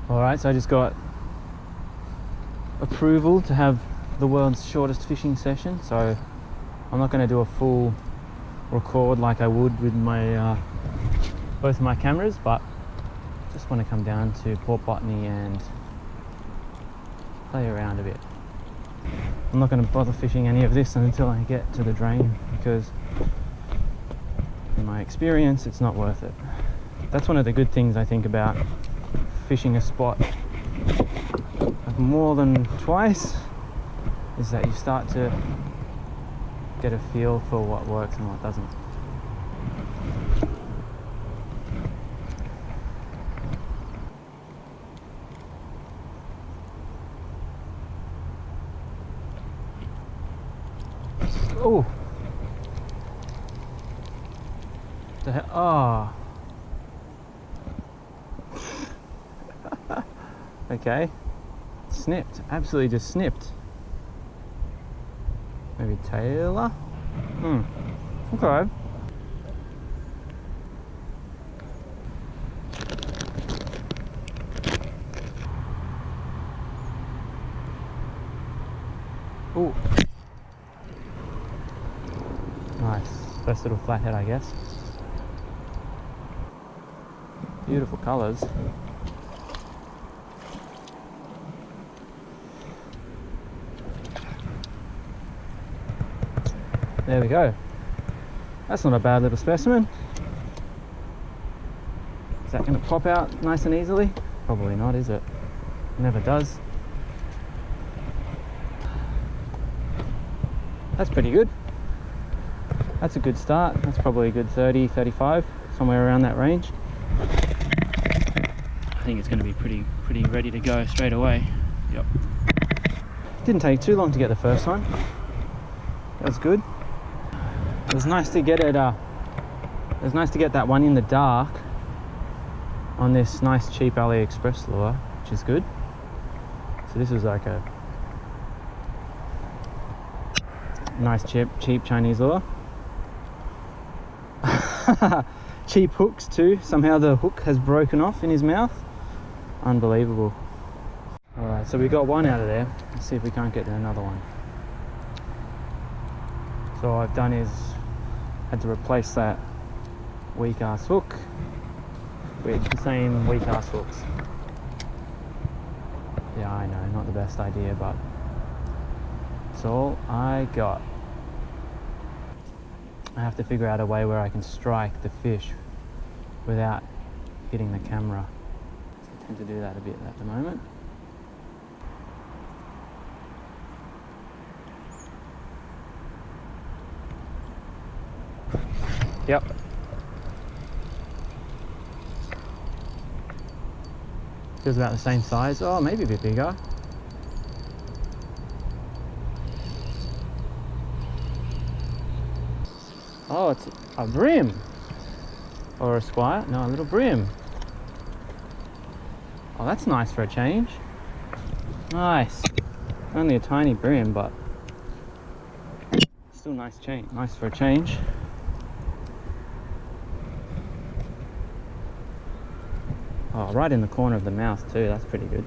Alright, so I just got approval to have the world's shortest fishing session, so I'm not going to do a full record like I would with my both of my cameras, but just want to come down to Port Botany and play around a bit. I'm not going to bother fishing any of this until I get to the drain, because in my experience it's not worth it. That's one of the good things I think about fishing a spot like more than twice, is that you start to get a feel for what works and what doesn't. Oh, the hell? Oh. Okay, snipped, absolutely just snipped. Maybe Taylor? Okay. Ooh. Nice. First little flathead, I guess. Beautiful colours. There we go. That's not a bad little specimen. Is that going to pop out nice and easily? Probably not, is it? Never does. That's pretty good. That's a good start. That's probably a good 30, 35, somewhere around that range. I think it's going to be pretty ready to go straight away. Yep. Didn't take too long to get the first one. That was good. It was nice to get it. It was nice to get that one in the dark on this nice cheap AliExpress lure, which is good. So this was like a nice cheap Chinese lure. Cheap hooks too. Somehow the hook has broken off in his mouth. Unbelievable. Alright, so we got one out of there. Let's see if we can't get another one. So all I've done is had to replace that weak ass hook with the same weak ass hooks. Yeah, I know, not the best idea, but it's all I got. I have to figure out a way where I can strike the fish without hitting the camera. So I tend to do that a bit at the moment. Yep. Feels about the same size. Oh, maybe a bit bigger. Oh, it's a bream. Or a squire. No, a little bream. Oh, that's nice for a change. Nice. Only a tiny bream, but still nice change. Nice for a change. Oh, right in the corner of the mouth too, that's pretty good.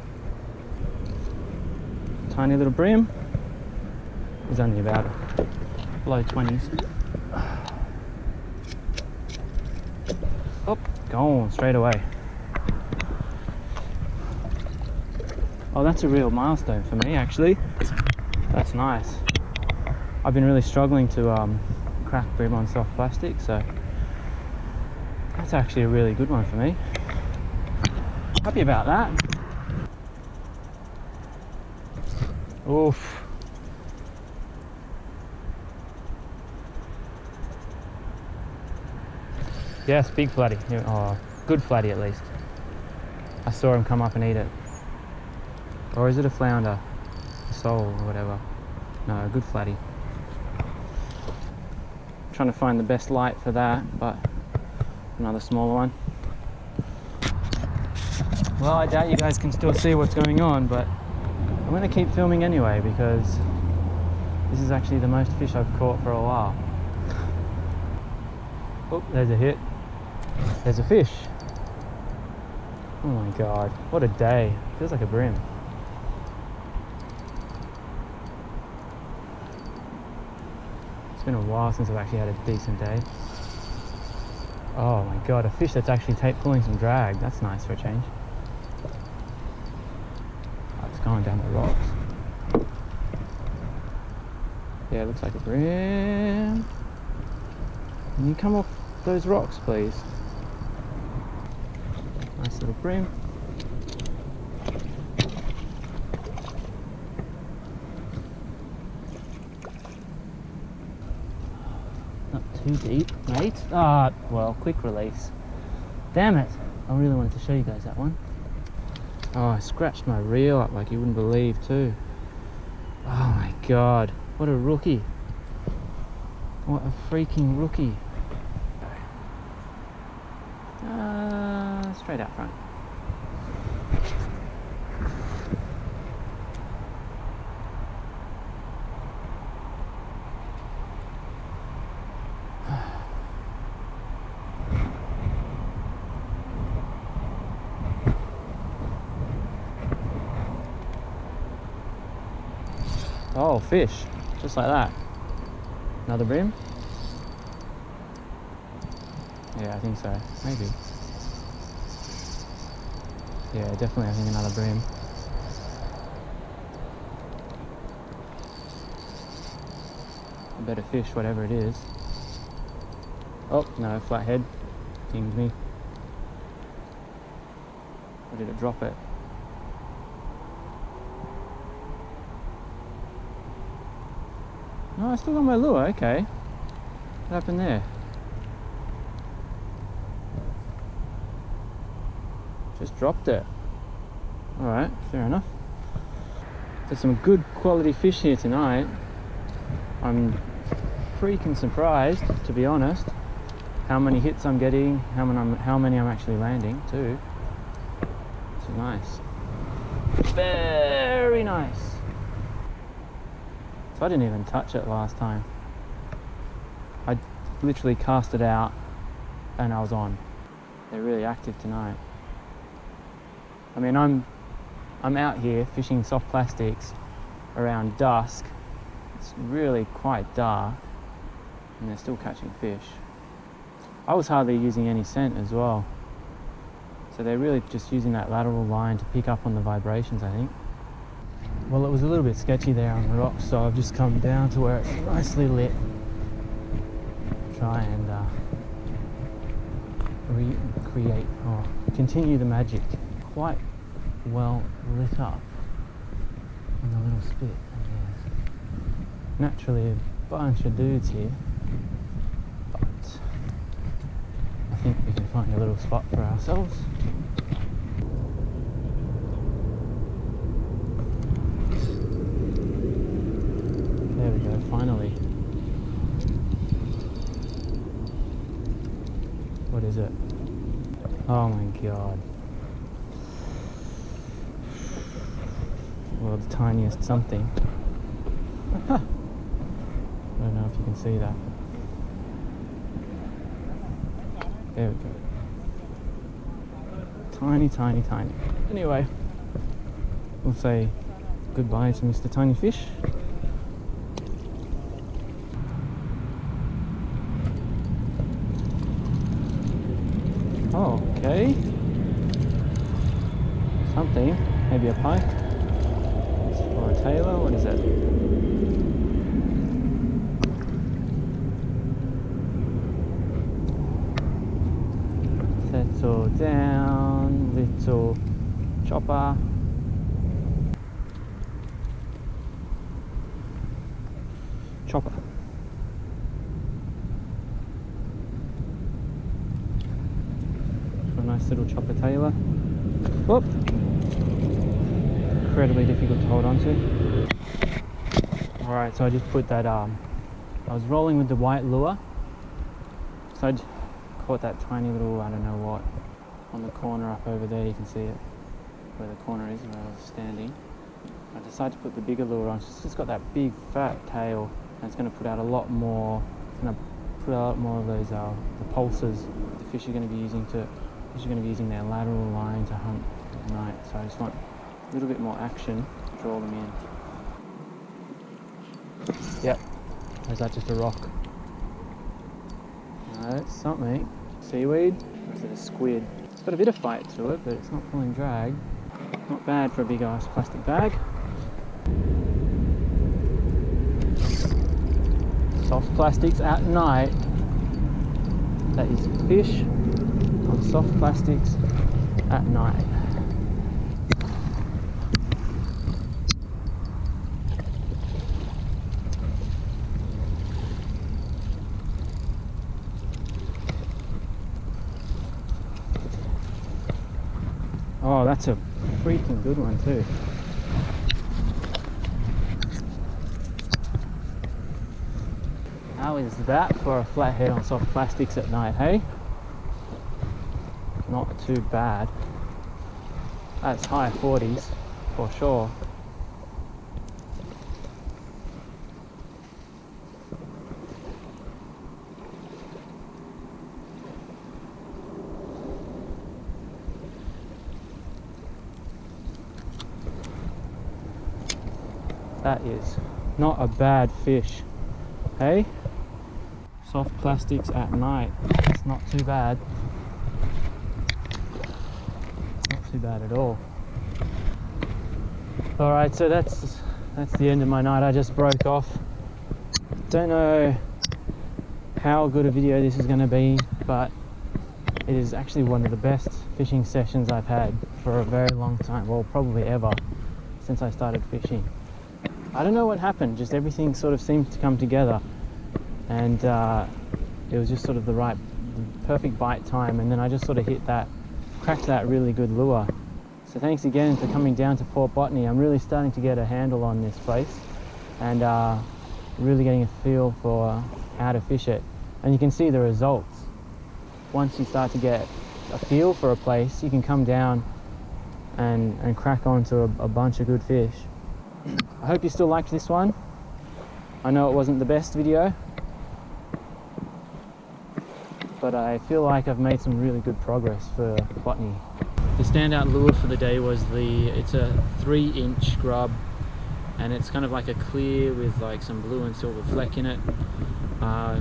Tiny little bream. He's only about low 20s. Oh, gone straight away. Oh, that's a real milestone for me actually. That's nice. I've been really struggling to crack bream on soft plastic, so that's actually a really good one for me. Happy about that. Oof. Yes, big flatty. Oh, good flatty at least. I saw him come up and eat it. Or is it a flounder? A sole or whatever. No, a good flatty. I'm trying to find the best light for that, but another smaller one. Well, I doubt you guys can still see what's going on, but I'm going to keep filming anyway, because this is actually the most fish I've caught for a while. Oh, there's a hit. There's a fish. Oh my god, what a day. Feels like a bream. It's been a while since I've actually had a decent day. Oh my god, a fish that's actually pulling some drag. That's nice for a change. Oh, it's going down the rocks. Yeah, it looks like a bream. Can you come off those rocks, please? Nice little bream. Not too deep, mate. Ah, well, quick release. Damn it! I really wanted to show you guys that one. Oh, I scratched my reel up like you wouldn't believe too. Oh my god, what a rookie. What a freaking rookie. Straight out front. Oh, fish, just like that. Another bream? Yeah, I think so, maybe. Yeah, definitely, I think another bream. A better fish, whatever it is. Oh, no, flathead. Dinged me. Or did it drop it? No, I still got my lure, okay. What happened there? Just dropped it. Alright, fair enough. There's some good quality fish here tonight. I'm freaking surprised, to be honest, how many hits I'm getting, how many I'm actually landing too. This is nice. Very nice. So I didn't even touch it last time. I literally cast it out and I was on. They're really active tonight. I mean, I'm out here fishing soft plastics around dusk. It's really quite dark and they're still catching fish. I was hardly using any scent as well. So they're really just using that lateral line to pick up on the vibrations, I think. Well, it was a little bit sketchy there on the rocks, so I've just come down to where it's nicely lit. Try and continue the magic. Quite well lit up on the little spit. And there's naturally a bunch of dudes here, but I think we can find a little spot for ourselves. There we go, finally. What is it? Oh my god. World's tiniest something. I don't know if you can see that. There we go. Tiny, tiny, tiny. Anyway, we'll say goodbye to Mr. Tiny Fish. Oh, okay. Something, maybe a pike. Or a tailor, what is it? Settle down, little chopper. Chopper. A nice little chopper tailor. Whoop! Incredibly difficult to hold on to. Alright, so I just put that, I was rolling with the white lure. So I caught that tiny little, I don't know what, on the corner up over there, you can see it, where the corner is, where I was standing. I decided to put the bigger lure on. It's just got that big fat tail, and it's going to put out a lot more, it's going to put out more of those, the pulses the fish are going to be using to Fish are going to be using their lateral line to hunt at night, so I just want a little bit more action to draw them in. Yep, or is that just a rock? No, it's something. Seaweed? Or is it a squid? It's got a bit of fight to it, but it's not pulling drag. Not bad for a big ass plastic bag. Soft plastics at night. That is fish on soft plastics at night. Oh, that's a freaking good one too. How is that for a flathead on soft plastics at night, hey? Not too bad. That's high 40s for sure. That is not a bad fish, hey? Soft plastics at night. It's not too bad. Not too bad at all. Alright, so that's the end of my night. I just broke off. Don't know how good a video this is going to be, but it is actually one of the best fishing sessions I've had for a very long time. Well, probably ever since I started fishing. I don't know what happened, just everything sort of seemed to come together, and it was just sort of the perfect bite time, and then I just sort of cracked that really good lure. So thanks again for coming down to Port Botany. I'm really starting to get a handle on this place, and really getting a feel for how to fish it. And you can see the results. Once you start to get a feel for a place, you can come down and crack onto a bunch of good fish. I hope you still liked this one. I know it wasn't the best video, but I feel like I've made some really good progress for Botany. The standout lure for the day was it's a 3-inch grub, and it's kind of like a clear with like some blue and silver fleck in it.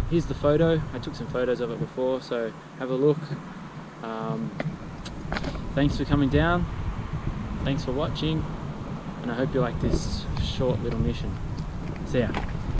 Here's the photo. I took some photos of it before, so have a look. Thanks for coming down. Thanks for watching. And I hope you like this short little mission. See ya.